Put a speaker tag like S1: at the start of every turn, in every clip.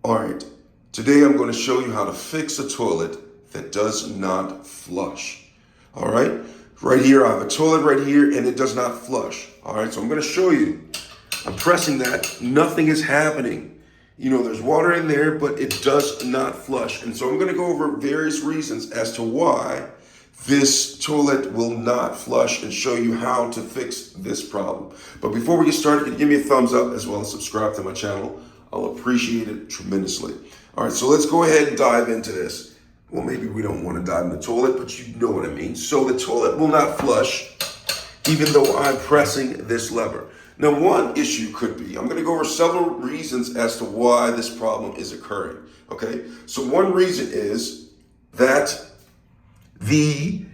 S1: All right, today I'm going to show you how to fix a toilet that does not flush. All right here, I have a toilet right here and it does not flush. All right, so I'm going to show you. I'm pressing that, nothing is happening. You know, there's water in there, but it does not flush. And so I'm going to go over various reasons as to why this toilet will not flush and show you how to fix this problem. But before we get started, can you give me a thumbs up as well as subscribe to my channel? I'll appreciate it tremendously. All right, so let's go ahead and dive into this. Well, maybe we don't want to dive in the toilet, but you know what I mean. So the toilet will not flush even though I'm pressing this lever. Now, one issue could be, I'm going to go over several reasons as to why this problem is occurring, okay? So one reason is that the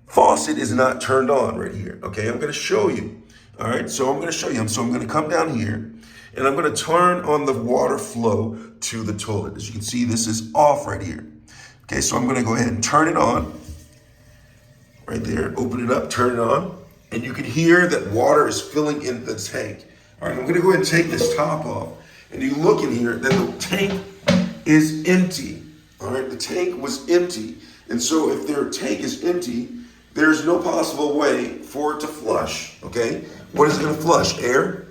S1: faucet is not turned on right here, okay? I'm going to show you, all right? So I'm going to show you. So I'm going to come down here, and I'm going to turn on the water flow to the toilet. As you can see, this is off right here. Okay, so I'm going to go ahead and turn it on right there. Open it up, turn it on. And you can hear that water is filling in the tank. All right, I'm going to go ahead and take this top off. And you look in here, that the tank is empty. All right, the tank was empty. And so if their tank is empty, there's no possible way for it to flush, okay? What is it going to flush? Air?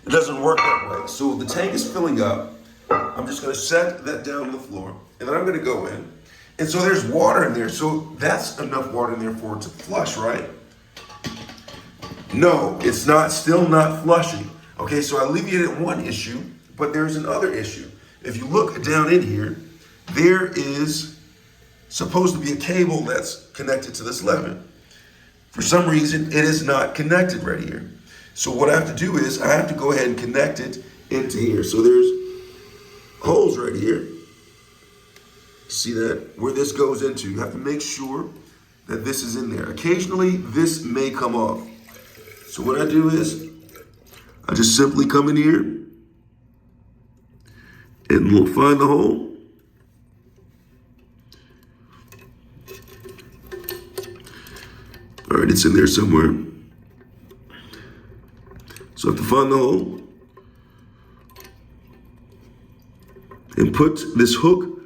S1: It doesn't work that way. So the tank is filling up. I'm just going to set that down on the floor. And then I'm going to go in. And so there's water in there. So that's enough water in there for it to flush, right? No, it's not, still not flushing. Okay, so I alleviated one issue, but there's another issue. If you look down in here, there is supposed to be a cable that's connected to this lever. For some reason, it is not connected right here. So what I have to do is I have to go ahead and connect it into here. So there's holes right here. See that? Where this goes into. You have to make sure that this is in there. Occasionally, this may come off. So what I do is I just simply come in here and we'll find the hole. All right, it's in there somewhere. So I have to find the hole and put this hook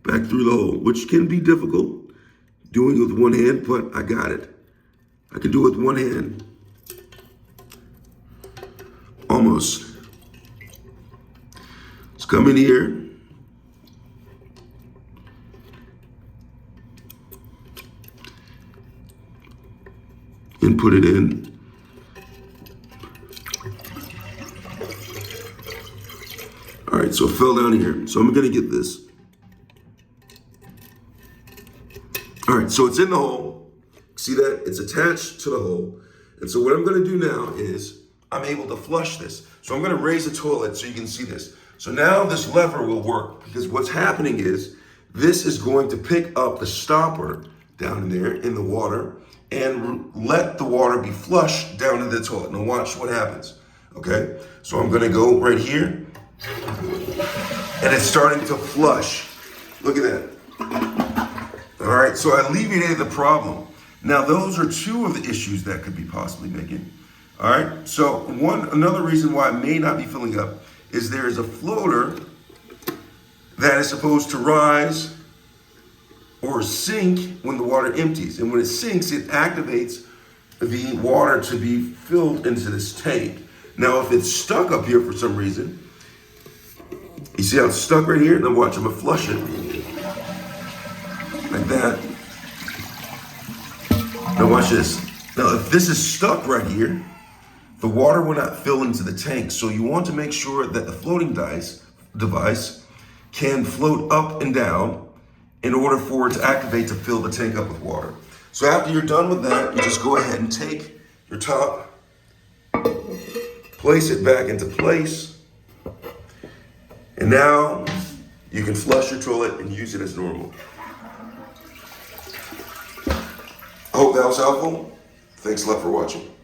S1: back through the hole, which can be difficult doing it with one hand, but I got it. I can do it with one hand. Almost. Let's come in here. And put it in. All right, so it fell down here. So I'm gonna get this. All right, so it's in the hole. See that? It's attached to the hole. And so what I'm gonna do now is I'm able to flush this. So I'm gonna raise the toilet so you can see this. So now this lever will work because what's happening is this is going to pick up the stopper down in there in the water and let the water be flushed down into the toilet. Now watch what happens, okay? So I'm gonna go right here and it's starting to flush. Look at that. All right, so I alleviated the problem. Now those are two of the issues that could be possibly making. All right, so another reason why it may not be filling up is there is a floater that is supposed to rise or sink when the water empties. And when it sinks, it activates the water to be filled into this tank. Now, if it's stuck up here for some reason, you see how it's stuck right here? Now watch, I'm gonna flush it. Like that. Now watch this. Now, if this is stuck right here, the water will not fill into the tank. So you want to make sure that the floating device can float up and down in order for it to activate to fill the tank up with water. So after you're done with that, you just go ahead and take your top, place it back into place, and now you can flush your toilet and use it as normal. I hope that was helpful. Thanks a lot for watching.